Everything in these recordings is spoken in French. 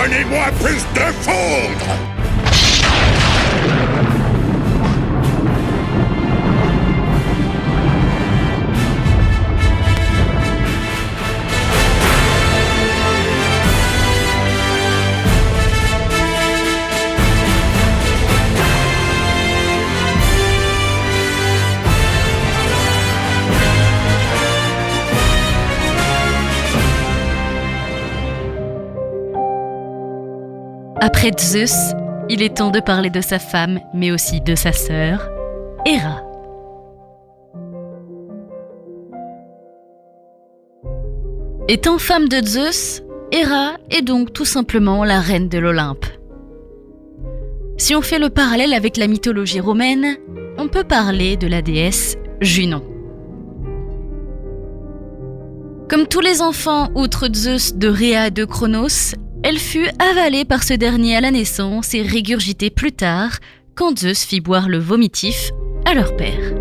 Donnez-moi plus de foudre! Après Zeus, il est temps de parler de sa femme, mais aussi de sa sœur, Héra. Étant femme de Zeus, Héra est donc tout simplement la reine de l'Olympe. Si on fait le parallèle avec la mythologie romaine, on peut parler de la déesse Junon. Comme tous les enfants, outre Zeus, de Rhea et de Cronos, elle fut avalée par ce dernier à la naissance et régurgitée plus tard, quand Zeus fit boire le vomitif à leur père.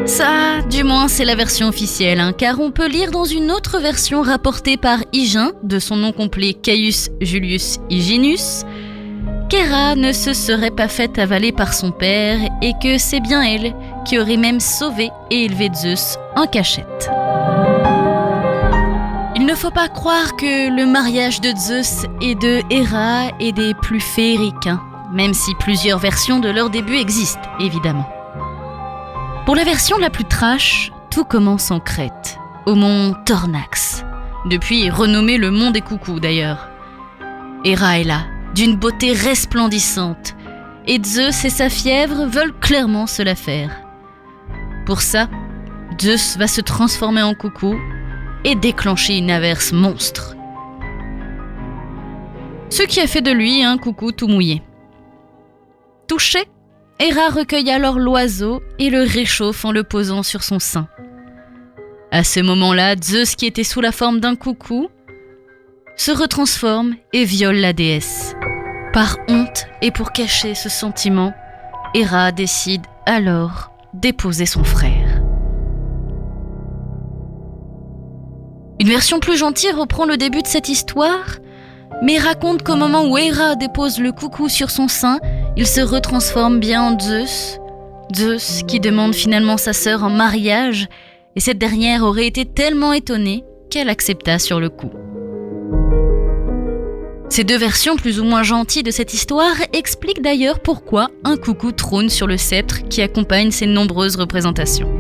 Ça, du moins, c'est la version officielle, car on peut lire dans une autre version rapportée par Hygin, de son nom complet Caius Julius Hyginus, qu'Héra ne se serait pas faite avaler par son père et que c'est bien elle qui aurait même sauvé et élevé Zeus en cachette. Il ne faut pas croire que le mariage de Zeus et de Héra est des plus féeriques, même si plusieurs versions de leur début existent, évidemment. Pour la version la plus trash, tout commence en Crète, au mont Tornax, depuis renommé le mont des coucous d'ailleurs. Héra est là, d'une beauté resplendissante, et Zeus et sa fièvre veulent clairement se la faire. Pour ça, Zeus va se transformer en coucou et déclencher une averse monstre. Ce qui a fait de lui un coucou tout mouillé. Touché, Héra recueille alors l'oiseau et le réchauffe en le posant sur son sein. À ce moment-là, Zeus, qui était sous la forme d'un coucou, se retransforme et viole la déesse. Par honte et pour cacher ce sentiment, Héra décide alors d'épouser son frère. Une version plus gentille reprend le début de cette histoire, mais raconte qu'au moment où Héra dépose le coucou sur son sein, il se retransforme bien en Zeus. Zeus qui demande finalement sa sœur en mariage, et cette dernière aurait été tellement étonnée qu'elle accepta sur le coup. Ces deux versions plus ou moins gentilles de cette histoire expliquent d'ailleurs pourquoi un coucou trône sur le sceptre qui accompagne ces nombreuses représentations.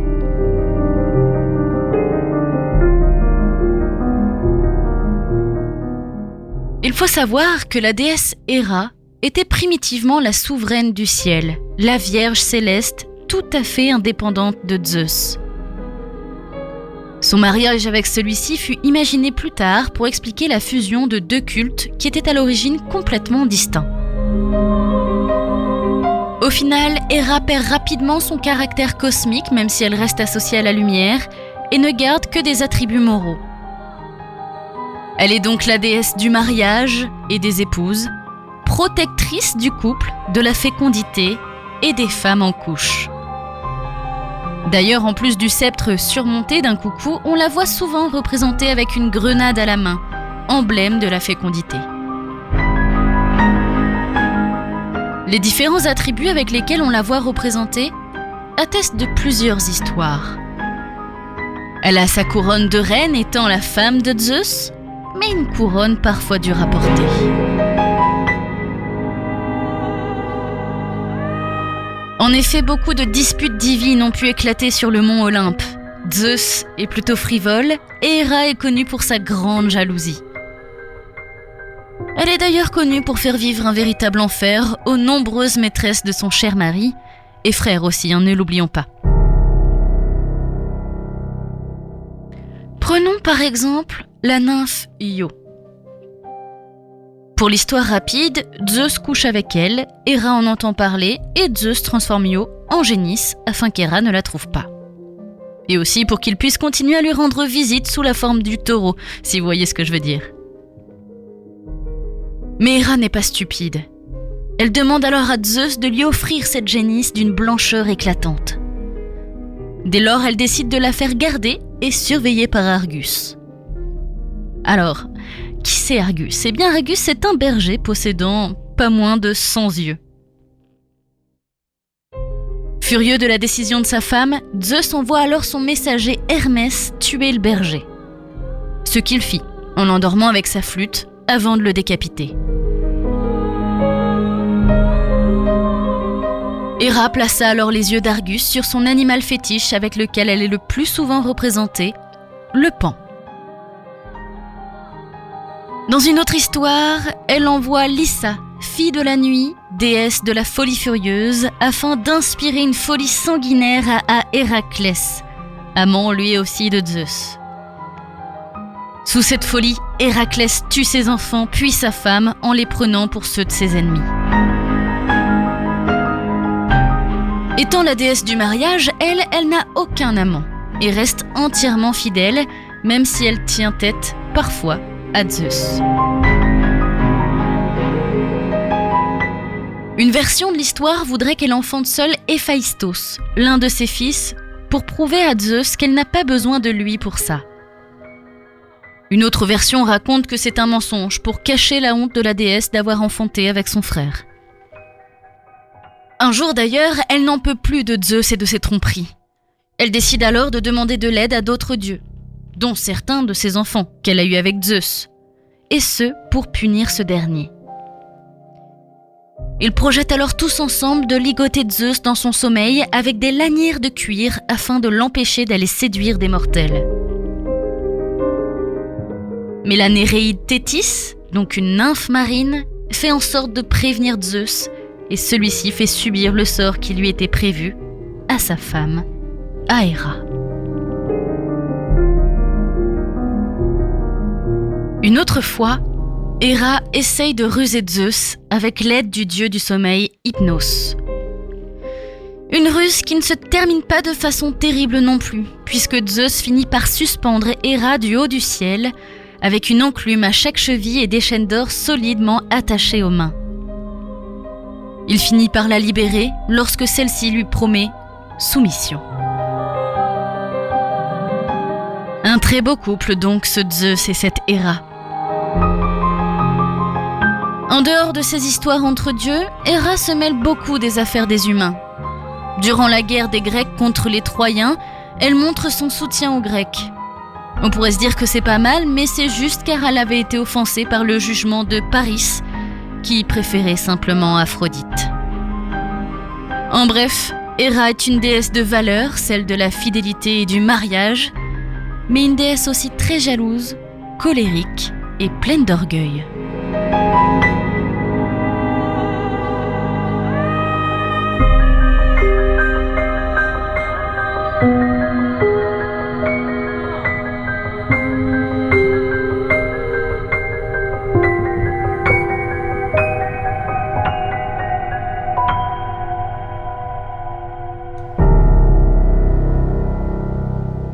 Il faut savoir que la déesse Héra était primitivement la souveraine du ciel, la Vierge céleste, tout à fait indépendante de Zeus. Son mariage avec celui-ci fut imaginé plus tard pour expliquer la fusion de deux cultes qui étaient à l'origine complètement distincts. Au final, Héra perd rapidement son caractère cosmique, même si elle reste associée à la lumière, et ne garde que des attributs moraux. Elle est donc la déesse du mariage et des épouses, protectrice du couple, de la fécondité et des femmes en couche. D'ailleurs, en plus du sceptre surmonté d'un coucou, on la voit souvent représentée avec une grenade à la main, emblème de la fécondité. Les différents attributs avec lesquels on la voit représentée attestent de plusieurs histoires. Elle a sa couronne de reine étant la femme de Zeus, mais une couronne parfois dure à porter. En effet, beaucoup de disputes divines ont pu éclater sur le mont Olympe. Zeus est plutôt frivole et Héra est connue pour sa grande jalousie. Elle est d'ailleurs connue pour faire vivre un véritable enfer aux nombreuses maîtresses de son cher mari, et frère aussi, ne l'oublions pas. Prenons par exemple la nymphe Io. Pour l'histoire rapide, Zeus couche avec elle, Héra en entend parler et Zeus transforme Io en génisse afin qu'Héra ne la trouve pas. Et aussi pour qu'il puisse continuer à lui rendre visite sous la forme du taureau, si vous voyez ce que je veux dire. Mais Héra n'est pas stupide. Elle demande alors à Zeus de lui offrir cette génisse d'une blancheur éclatante. Dès lors, elle décide de la faire garder et surveiller par Argus. Alors, qui c'est Argus ? Eh bien, Argus est un berger possédant pas moins de 100 yeux. Furieux de la décision de sa femme, Zeus envoie alors son messager Hermès tuer le berger. Ce qu'il fit, en l'endormant avec sa flûte, avant de le décapiter. Héra plaça alors les yeux d'Argus sur son animal fétiche avec lequel elle est le plus souvent représentée, le paon. Dans une autre histoire, elle envoie Lyssa, fille de la nuit, déesse de la folie furieuse, afin d'inspirer une folie sanguinaire à Héraclès, amant lui aussi de Zeus. Sous cette folie, Héraclès tue ses enfants puis sa femme en les prenant pour ceux de ses ennemis. Étant la déesse du mariage, elle n'a aucun amant et reste entièrement fidèle, même si elle tient tête, parfois, à Zeus. Une version de l'histoire voudrait qu'elle enfante seule Héphaïstos, l'un de ses fils, pour prouver à Zeus qu'elle n'a pas besoin de lui pour ça. Une autre version raconte que c'est un mensonge pour cacher la honte de la déesse d'avoir enfanté avec son frère. Un jour d'ailleurs, elle n'en peut plus de Zeus et de ses tromperies. Elle décide alors de demander de l'aide à d'autres dieux, dont certains de ses enfants qu'elle a eus avec Zeus, et ce pour punir ce dernier. Ils projettent alors tous ensemble de ligoter Zeus dans son sommeil avec des lanières de cuir afin de l'empêcher d'aller séduire des mortels. Mais la Néréide Thétis, donc une nymphe marine, fait en sorte de prévenir Zeus et celui-ci fait subir le sort qui lui était prévu à sa femme, à Héra. Une autre fois, Héra essaye de ruser Zeus avec l'aide du dieu du sommeil Hypnos. Une ruse qui ne se termine pas de façon terrible non plus, puisque Zeus finit par suspendre Héra du haut du ciel avec une enclume à chaque cheville et des chaînes d'or solidement attachées aux mains. Il finit par la libérer lorsque celle-ci lui promet soumission. Un très beau couple donc, ce Zeus et cette Héra. En dehors de ces histoires entre dieux, Héra se mêle beaucoup des affaires des humains. Durant la guerre des Grecs contre les Troyens, elle montre son soutien aux Grecs. On pourrait se dire que c'est pas mal, mais c'est juste car elle avait été offensée par le jugement de Paris, qui préférait simplement Aphrodite. En bref, Héra est une déesse de valeur, celle de la fidélité et du mariage, mais une déesse aussi très jalouse, colérique et pleine d'orgueil.